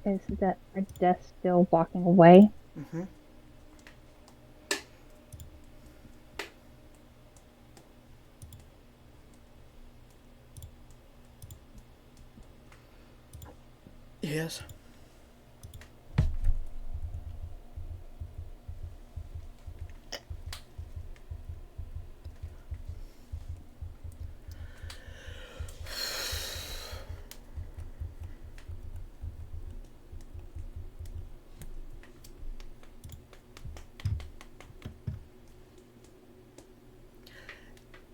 Is that our death still walking away? Mm-hmm. Yes.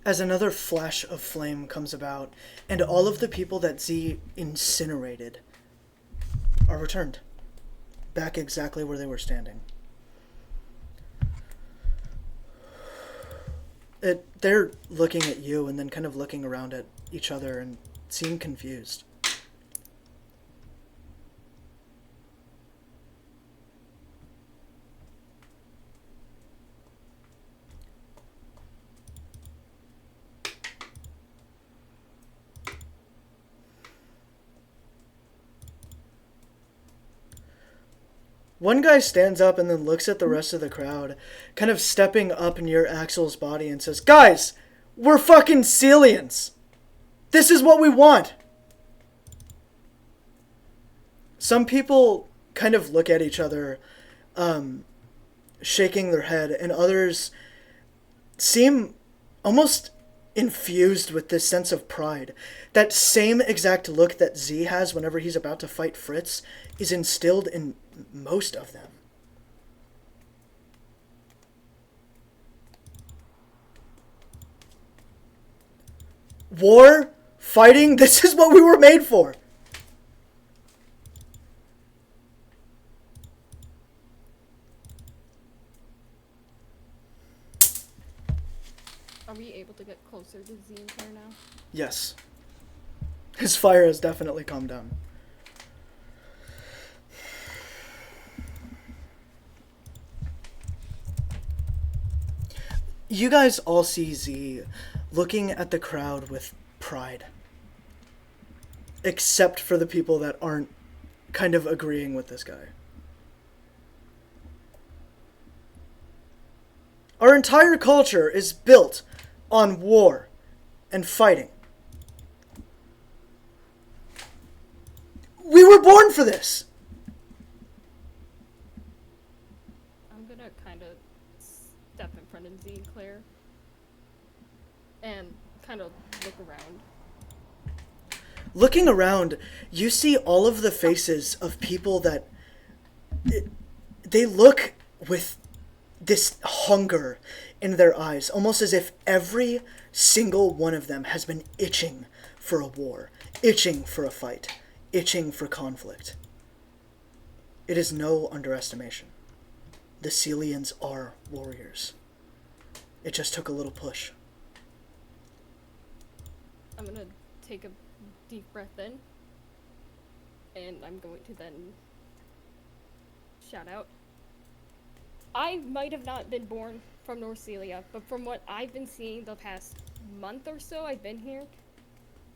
As another flash of flame comes about, and all of the people that Z incinerated are returned back exactly where they were standing. They're looking at you and then kind of looking around at each other and seem confused. One guy stands up and then looks at the rest of the crowd, kind of stepping up near Axel's body and says, "Guys, we're fucking Celians! This is what we want!" Some people kind of look at each other, shaking their head, and others seem almost infused with this sense of pride. That same exact look that Z has whenever he's about to fight Fritz is instilled in most of them. War, fighting, this is what we were made for. Are we able to get closer to Z and Claire now? Yes. His fire has definitely calmed down. You guys all see Z looking at the crowd with pride. Except for the people that aren't kind of agreeing with this guy. Our entire culture is built on war and fighting. We were born for this. I'm gonna kind of step in front of Z and Claire and kind of look around. Looking around, you see all of the faces of people that they look with this hunger in their eyes, almost as if every single one of them has been itching for a war, itching for a fight, itching for conflict. It is no underestimation. The Celians are warriors. It just took a little push. I'm gonna take a deep breath in, and I'm going to then shout out. I might have not been born from North Celia, but from what I've been seeing the past month or so I've been here,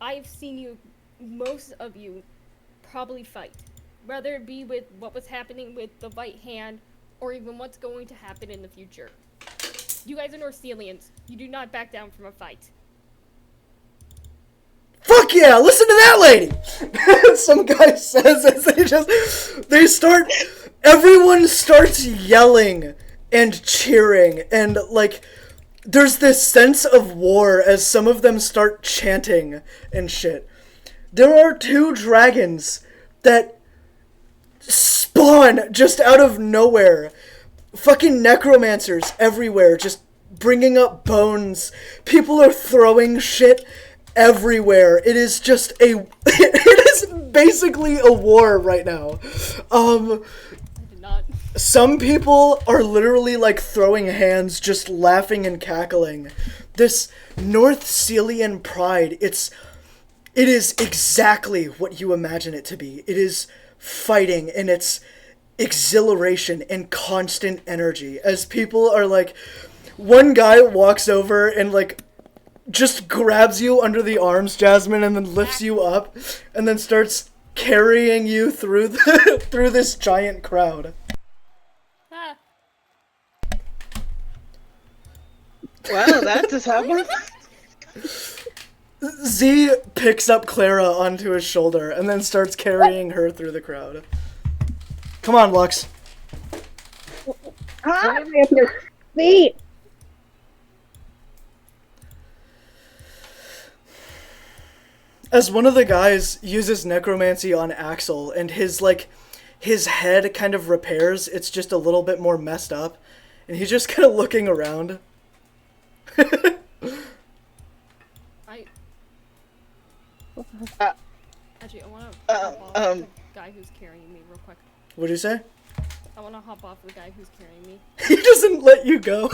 I've seen you, most of you, probably fight. Whether it be with what was happening with the White Hand, or even what's going to happen in the future. You guys are North Celians. You do not back down from a fight. Fuck yeah, listen to that lady! Some guy says as everyone starts yelling and cheering, and like, there's this sense of war as some of them start chanting and shit. There are two dragons that spawn just out of nowhere. Fucking necromancers everywhere, just bringing up bones. People are throwing shit everywhere. It is just it is basically a war right now. I did not. Some people are literally like throwing hands, just laughing and cackling. This North Celian pride, it is exactly what you imagine it to be. It is fighting, and it's exhilaration and constant energy as people are like, one guy walks over and like just grabs you under the arms, Jasmine, and then lifts you up and then starts carrying you through through this giant crowd. Ah, Wow, that just happened. Z picks up Clara onto his shoulder and then starts carrying her through the crowd. Come on, Lux. Why am I up your feet? As one of the guys uses necromancy on Axel and his head kind of repairs, it's just a little bit more messed up, and he's just kind of looking around. Actually, I want to hop off the guy who's carrying me real quick. What'd you say? I want to hop off the guy who's carrying me. He doesn't let you go.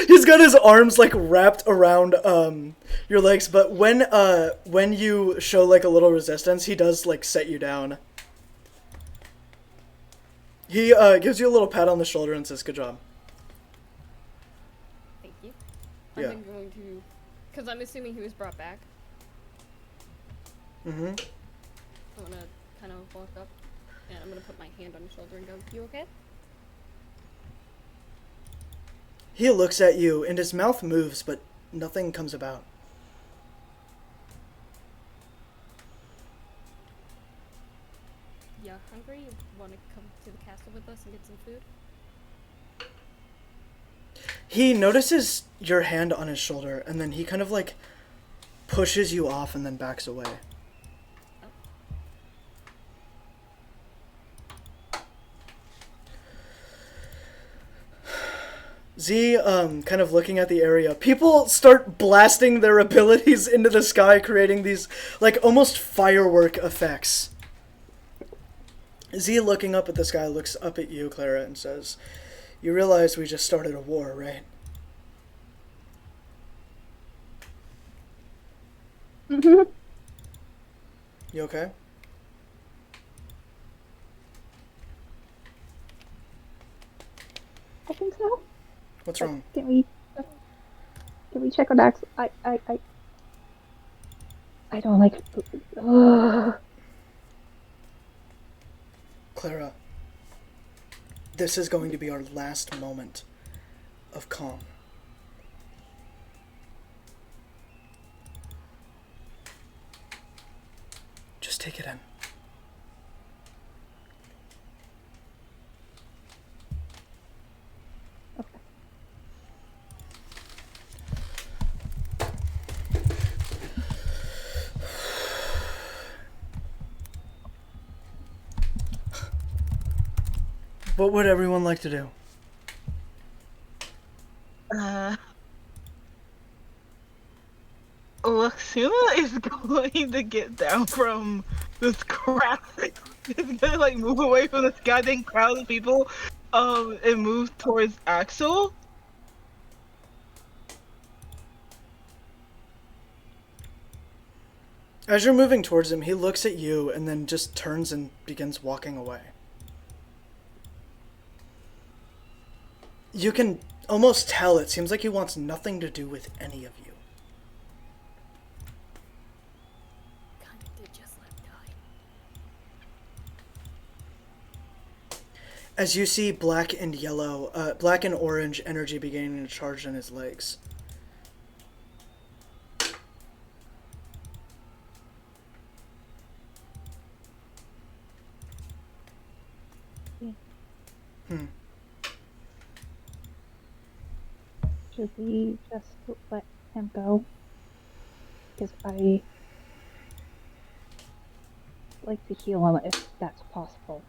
He's got his arms like wrapped around your legs, but when you show like a little resistance, he does like set you down. He gives you a little pat on the shoulder and says, "Good job." Thank you. Yeah. I'm going to, because I'm assuming he was brought back. Mm-hmm. I'm gonna kind of walk up, and I'm gonna put my hand on his shoulder and go, "You okay?" He looks at you, and his mouth moves, but nothing comes about. Yeah, hungry? You want to come to the castle with us and get some food? He notices your hand on his shoulder, and then he kind of like pushes you off and then backs away. Z, kind of looking at the area, people start blasting their abilities into the sky, creating these, like, almost firework effects. Z, looking up at the sky, looks up at you, Clara, and says, "You realize we just started a war, right?" Mm-hmm. You okay? I think so. What's wrong? Can we check on Axel? I don't like. Ugh. Clara, this is going to be our last moment of calm. Just take it in. What would everyone like to do? Luxuna is going to get down from this crowd. It's gonna like move away from this goddamn crowd of people, and move towards Axel. As you're moving towards him, he looks at you and then just turns and begins walking away. You can almost tell it seems like he wants nothing to do with any of you. Kinda did just let him die. As you see black and orange energy beginning to charge in his legs. Should we just let him go? Because I like to heal him if that's possible.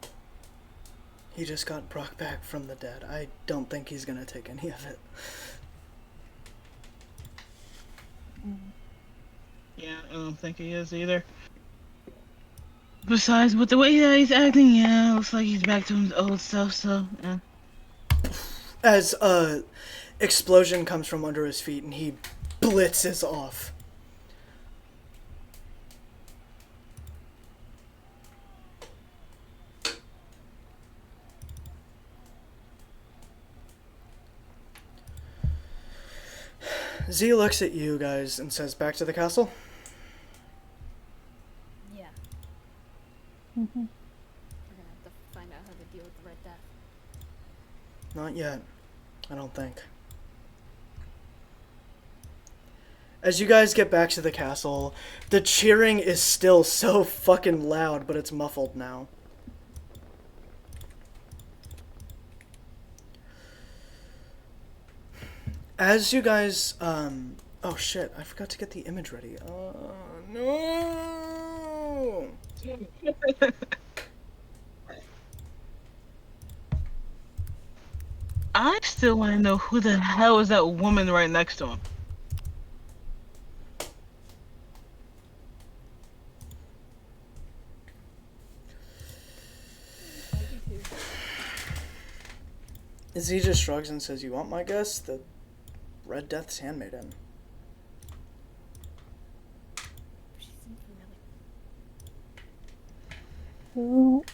He just got brought back from the dead. I don't think he's gonna take any of it. Yeah, I don't think he is either. Besides, with the way that he's acting, yeah, looks like he's back to his old self, so, yeah. As a explosion comes from under his feet and he blitzes off. Z looks at you guys and says, "Back to the castle?" Yeah. deal with the Red Death. Not yet. I don't think. As you guys get back to the castle, the cheering is still so fucking loud, but it's muffled now. As you guys, oh shit, I forgot to get the image ready. No! I still want to know who the hell is that woman right next to him. I do too. Z just shrugs and says, "You want my guess? The Red Death's handmaiden." She seemed familiar. Who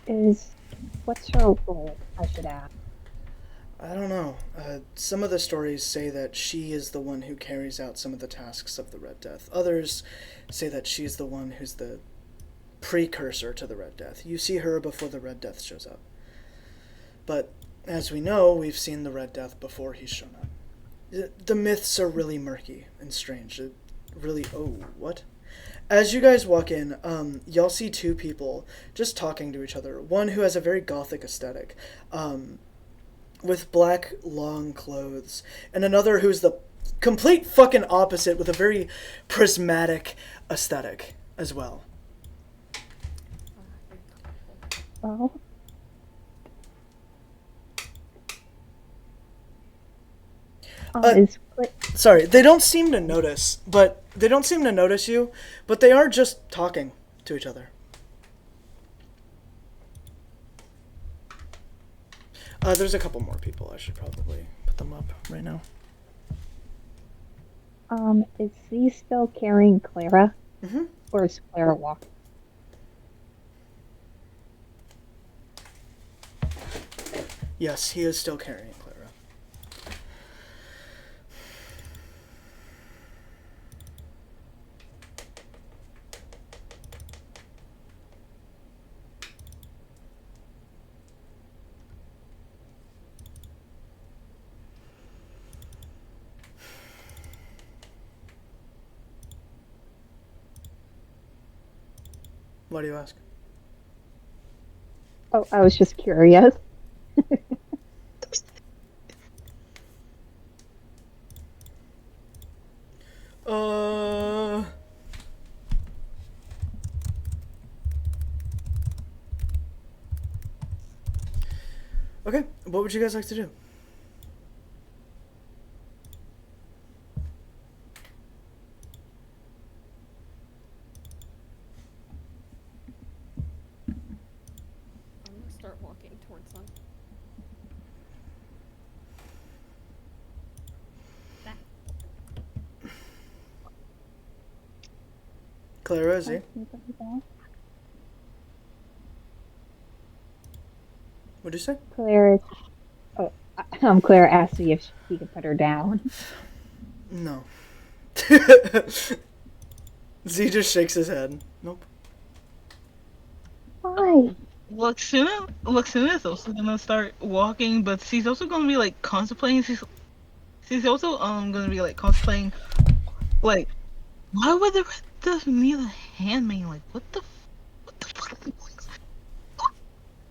is. What's her role, I should ask? I don't know. Some of the stories say that she is the one who carries out some of the tasks of the Red Death. Others say that she's the one who's the precursor to the Red Death. You see her before the Red Death shows up. But as we know, we've seen the Red Death before he's shown up. The myths are really murky and strange. It really... Oh, what? As you guys walk in, y'all see two people just talking to each other. One who has a very gothic aesthetic, with black, long clothes, and another who's the complete fucking opposite with a very prismatic aesthetic as well. Well, is Sorry, they don't seem to notice, but they don't seem to notice you, but they are just talking to each other. There's a couple more people. I should probably put them up right now. is he still carrying Clara? Mm-hmm. Or is Clara walking? Yes, he is still carrying Clara. Why do you ask? Oh, I was just curious. Okay, what would you guys like to do? I'm gonna start walking towards them. Back. Clara, Z? What'd you say? Claire. Oh, Claire asked me if he could put her down. No. Z just shakes his head. Nope. Why? Luxina is also gonna start walking, but she's also gonna be like contemplating. She's also gonna be like contemplating, like, why would the Red Death need a handmaid? Like, what the fuck?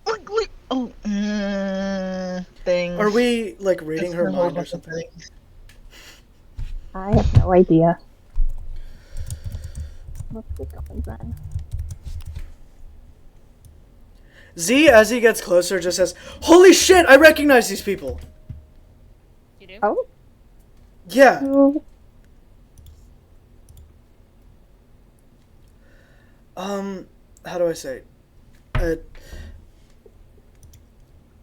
Like, oh, things. Are we, like, reading her That's a whole mind or bunch of something? things. I have no idea. Let's get going then. Z, as he gets closer, just says, "Holy shit, I recognize these people!" You do? Oh, Yeah. who? How do I say?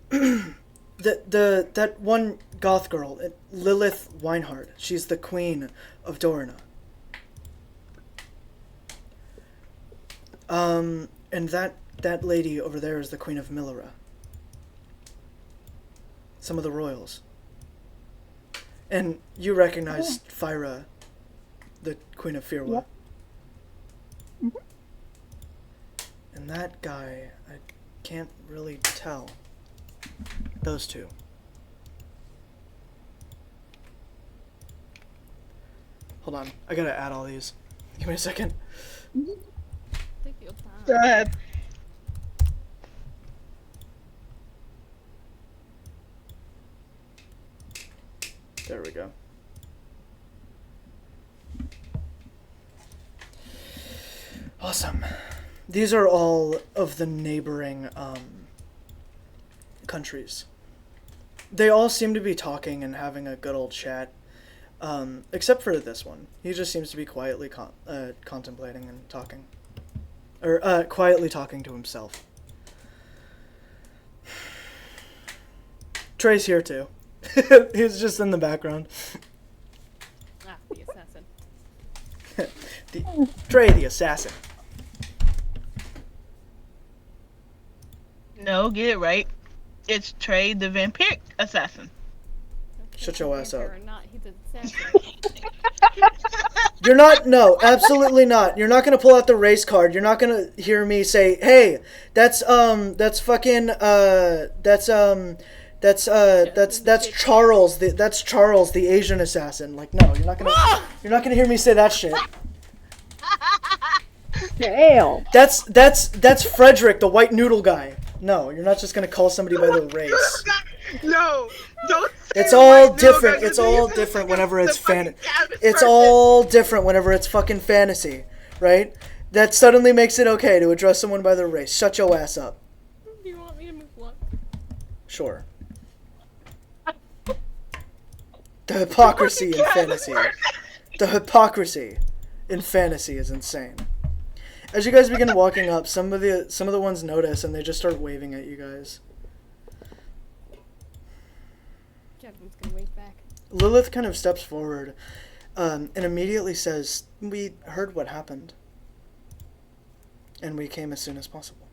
That one goth girl, Lilith Weinhardt. She's the queen of Dorna. And that lady over there is the queen of Millera. Some of the royals. And you recognize Fyra, the queen of Firwa. Yep. Mhm. And that guy, can't really tell. Those two. Hold on, I gotta add all these. Give me a second. Take your time. Go ahead. There we go. Awesome. These are all of the neighboring countries. They all seem to be talking and having a good old chat, except for this one. He just seems to be quietly contemplating and talking. Or quietly talking to himself. Trey's here too. He's just in the background. Ah, the assassin. Trey the assassin. No, get it right. It's Trey, the vampiric assassin. Shut your ass up. Or not, he's an assassin. You're not, no, absolutely not. You're not gonna pull out the race card. You're not gonna hear me say, hey, that's fucking, that's Charles, that's Charles, the Asian assassin. Like, no, you're not gonna hear me say that shit. Damn. That's Frederick, the white noodle guy. No, you're not just gonna call somebody by their race. No, don't say It's all white different. dude, It's all because different he's whenever it's the fucking fan. cabbage It's person. all different whenever it's fucking fantasy, right? That suddenly makes it okay to address someone by their race. Shut your ass up. Do you want me to move on? Sure. The hypocrisy in fantasy. The hypocrisy in fantasy is insane. As you guys begin walking up, some of the ones notice and they just start waving at you guys. Jacqueline's gonna wave back. Lilith kind of steps forward and immediately says, "We heard what happened, and we came as soon as possible."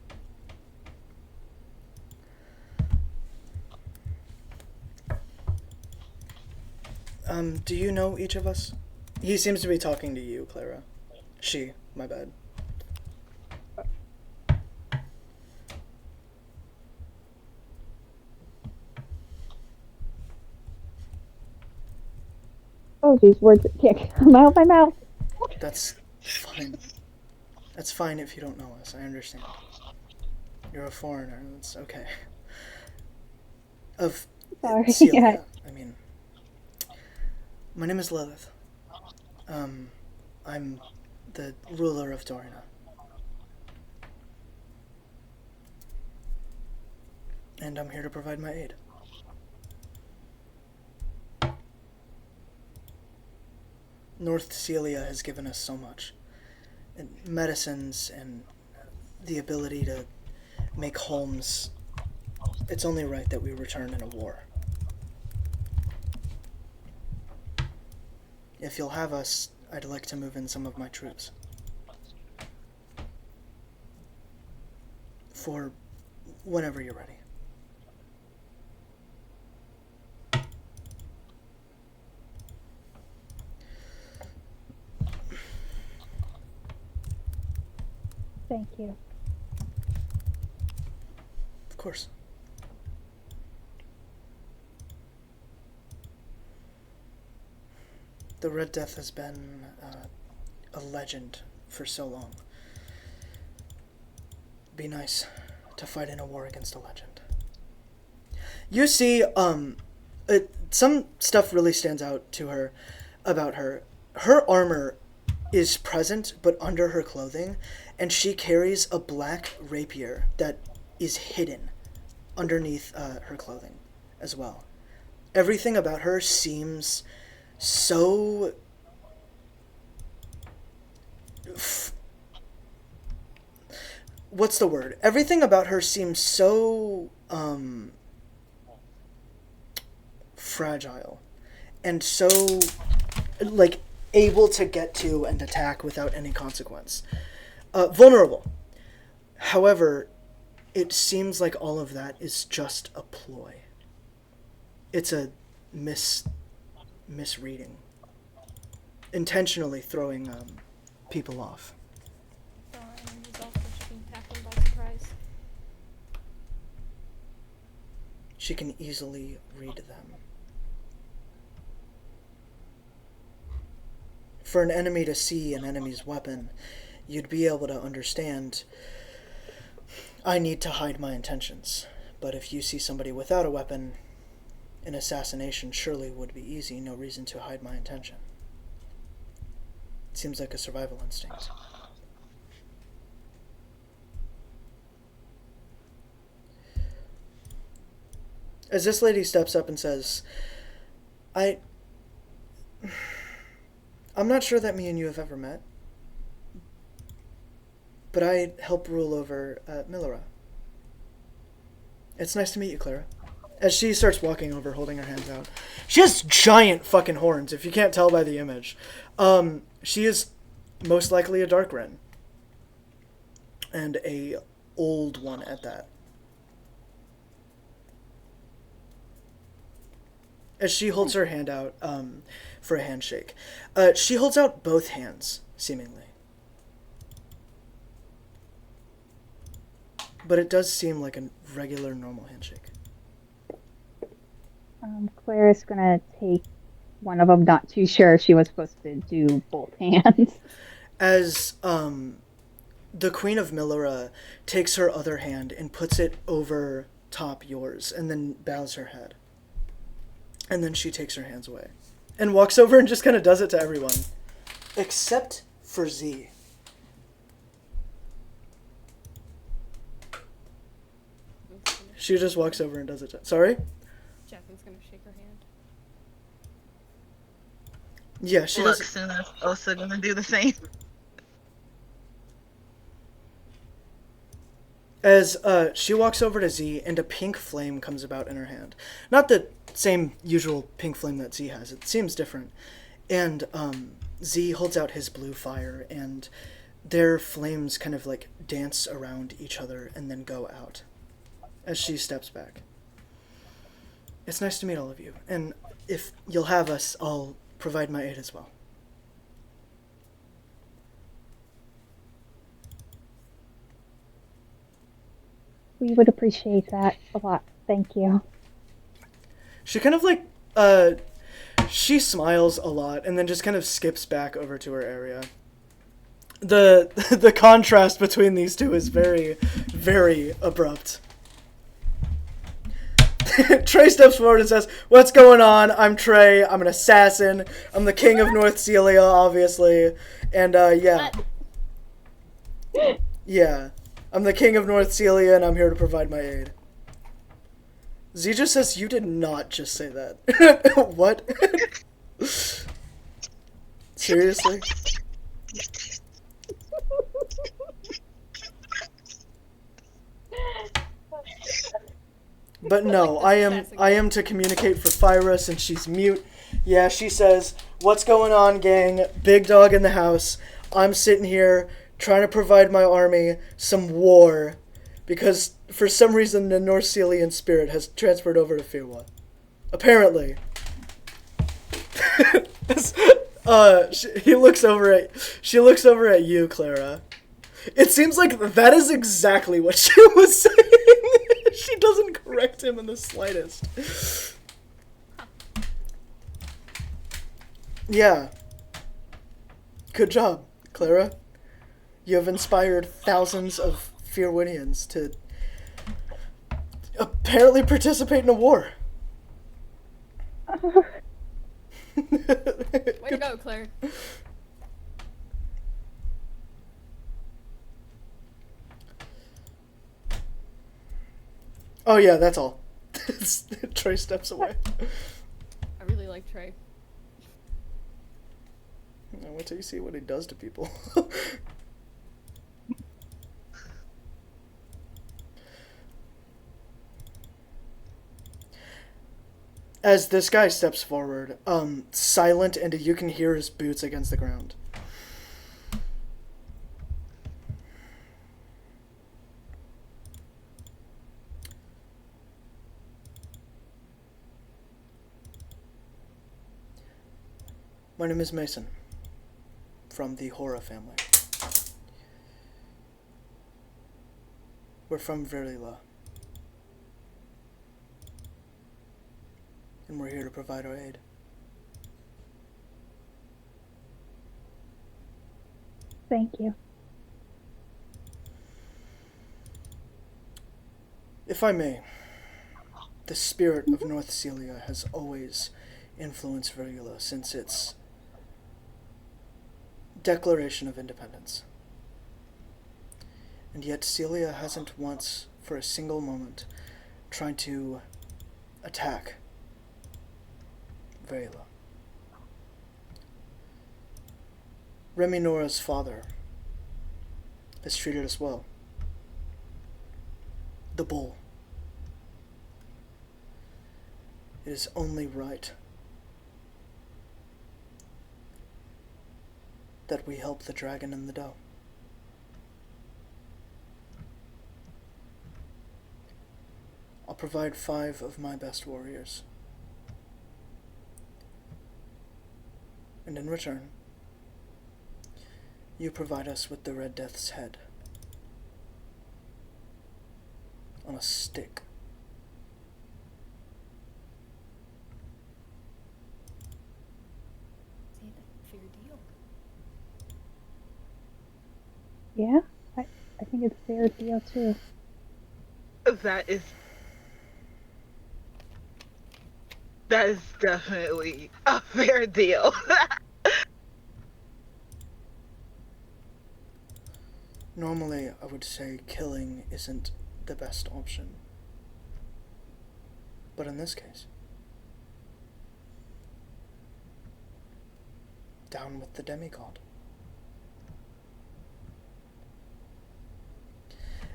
Do you know each of us? He seems to be talking to you, Clara. She, my bad. Oh, geez, words can't come out of my mouth. That's fine. That's fine if you don't know us. I understand. You're a foreigner. That's okay. Of Sorry. Celia, Yeah. I mean, my name is Lilith. I'm the ruler of Dorina. And I'm here to provide my aid. North Celia has given us so much. And medicines and the ability to make homes. It's only right that we return in a war. If you'll have us, I'd like to move in some of my troops. For whenever you're ready. Thank you. Of course. The Red Death has been a legend for so long. Be nice to fight in a war against a legend. You see, some stuff really stands out to her about her. Her armor is present, but under her clothing, and she carries a black rapier that is hidden underneath her clothing as well. Everything about her seems so what's the word? Everything about her seems so fragile and so like able to get to and attack without any consequence. Vulnerable. However, it seems like all of that is just a ploy. It's a misreading. Intentionally throwing people off. So enemies also being tackled by surprise. She can easily read them. For an enemy to see an enemy's weapon, you'd be able to understand, I need to hide my intentions. But if you see somebody without a weapon, an assassination surely would be easy, no reason to hide my intention. It seems like a survival instinct. As this lady steps up and says, I'm not sure that me and you have ever met, but I help rule over Millera. It's nice to meet you, Clara. As she starts walking over, holding her hands out. She has giant fucking horns, if you can't tell by the image. She is most likely a dark wren. And a old one at that. As she holds her hand out for a handshake. She holds out both hands, seemingly. But it does seem like a regular, normal handshake. Claire's gonna take one of them, not too sure if she was supposed to do both hands. As the Queen of Millera takes her other hand and puts it over top yours, and then bows her head. And then she takes her hands away. And walks over and just kind of does it to everyone. Except for Z. She just walks over and does it. Sorry? Jacqueline's gonna shake her hand. Yeah, she does. Lux and is also gonna do the same. As she walks over to Z, and a pink flame comes about in her hand. Not the same usual pink flame that Z has. It seems different. And Z holds out his blue fire, and their flames kind of like dance around each other and then go out as she steps back. It's nice to meet all of you, and if you'll have us, I'll provide my aid as well. We would appreciate that a lot. Thank you. She kind of like, she smiles a lot and then just kind of skips back over to her area. The contrast between these two is very, very abrupt. Trey steps forward and says, "What's going on? I'm Trey. I'm an assassin. I'm the king of North Celia, obviously. And, yeah. Yeah. I'm the king of North Celia, and I'm here to provide my aid." Z just says, "You did not just say that." What? Seriously? But no, I am to communicate for Fyra since she's mute. Yeah, she says, "What's going on, gang? Big dog in the house. I'm sitting here trying to provide my army some war because for some reason the North Celian spirit has transferred over to Firwa. Apparently." She looks over at you, Clara. It seems like that is exactly what she was saying. She doesn't correct him in the slightest. Yeah. Good job, Clara. You have inspired thousands of Firwinians to apparently participate in a war. Way to go, Claire. Oh yeah, that's all. Trey steps away. I really like Trey. Wait till you see what he does to people. As this guy steps forward, silent, and you can hear his boots against the ground. My name is Mason, from the Hora family. We're from Verila. and we're here to provide our aid. Thank you. If I may, the spirit of North Celia has always influenced Virgula since its declaration of independence. And yet Celia hasn't once, for a single moment, tried to attack Virgula. Remy Nora's father has treated us well. The bull. It is only right that we help the dragon in the dough. I'll provide 5 of my best warriors. And in return, you provide us with the Red Death's head on a stick. Say that fair deal. Yeah, I think it's a fair deal too. That is definitely a fair deal. Normally, I would say killing isn't the best option. But in this case, down with the demigod.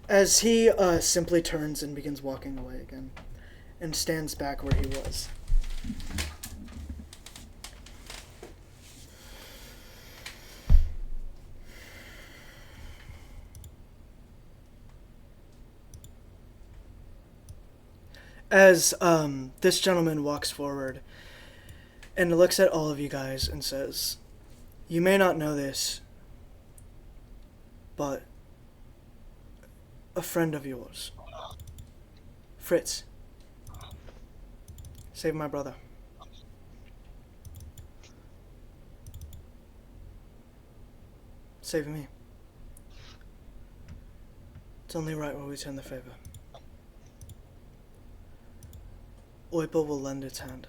As he simply turns and begins walking away again, and stands back where he was. As this gentleman walks forward and looks at all of you guys and says, "You may not know this, but a friend of yours, Fritz, saved my brother. Saved me. It's only right when we return the favor. Oipa will lend its hand.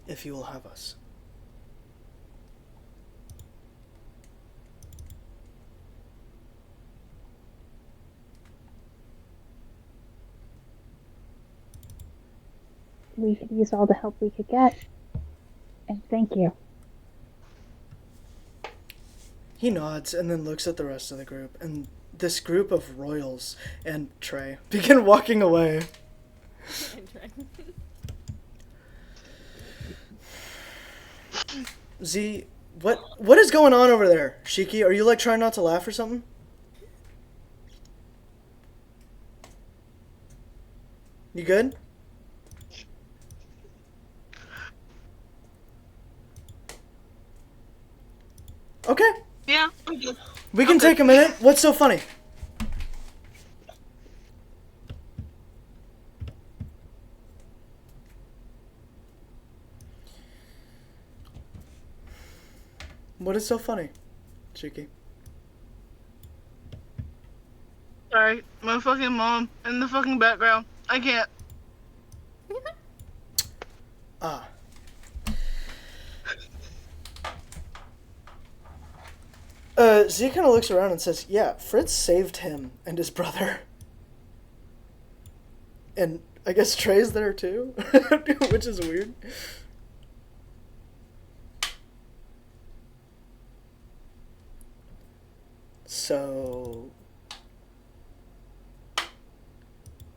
If you will have us." We could use all the help we could get. And thank you. He nods and then looks at the rest of the group, and this group of royals and Trey begin walking away. Z, what is going on over there? Shiki, are you like trying not to laugh or something? You good? Okay. Yeah, I'm good. We can take a minute. What's so funny? What is so funny, Shiki? Sorry, my fucking mom in the fucking background. I can't. Ah. Z kind of looks around and says, "Yeah, Fritz saved him and his brother." And I guess Trey's there too, which is weird. So,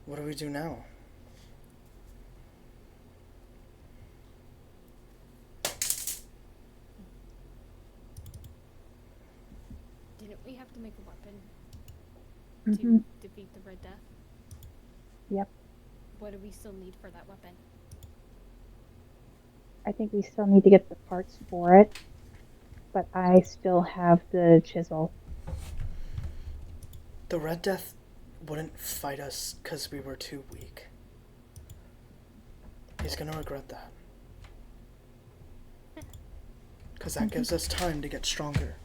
what do we do now? Didn't we have to make a weapon Mm-hmm. to defeat the Red Death? Yep. What do we still need for that weapon? I think we still need to get the parts for it. But I still have the chisel. The Red Death wouldn't fight us because we were too weak. He's gonna regret that. Because that gives us time to get stronger.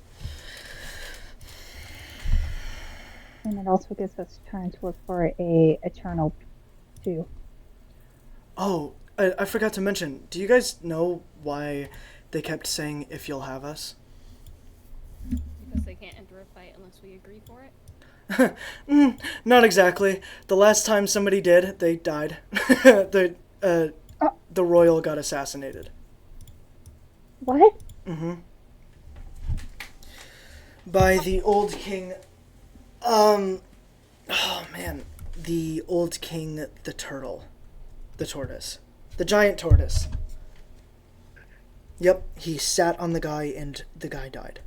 And it also gives us time to look for a eternal too. Oh, I forgot to mention. Do you guys know why they kept saying, if you'll have us? Because they can't enter a fight unless we agree for it. Not exactly. The last time somebody did, they died. The royal got assassinated. What? Mm-hmm. By the old king. Oh man. The old king, the turtle. The tortoise. The giant tortoise. Yep, he sat on the guy and the guy died.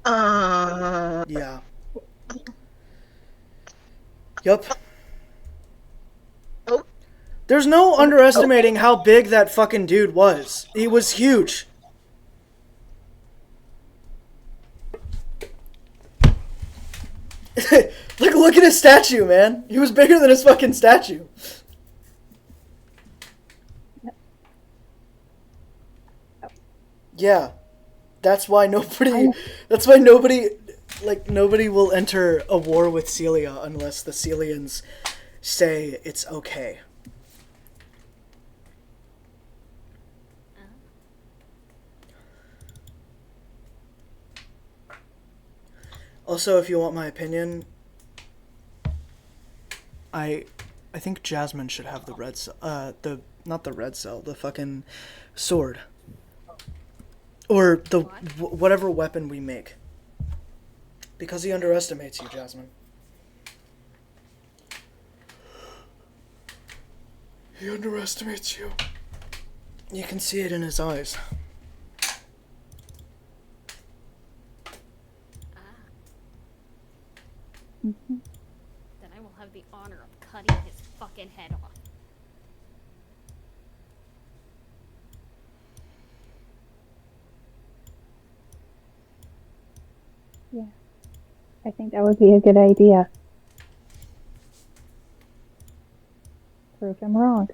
Oh dear. Yeah. Yup. Oh. There's no underestimating how big that fucking dude was. He was huge. Look at his statue, man. He was bigger than his fucking statue. Yeah. That's why nobody nobody will enter a war with Celia unless the Celians say it's okay. Also, if you want my opinion, I think Jasmine should have the red cell, not the red cell, the fucking sword. Or the whatever weapon we make. Because he underestimates you, Jasmine. He underestimates you. You can see it in his eyes. Mm-hmm. Then I will have the honor of cutting his fucking head off. Yeah. I think that would be a good idea. Prove him wrong.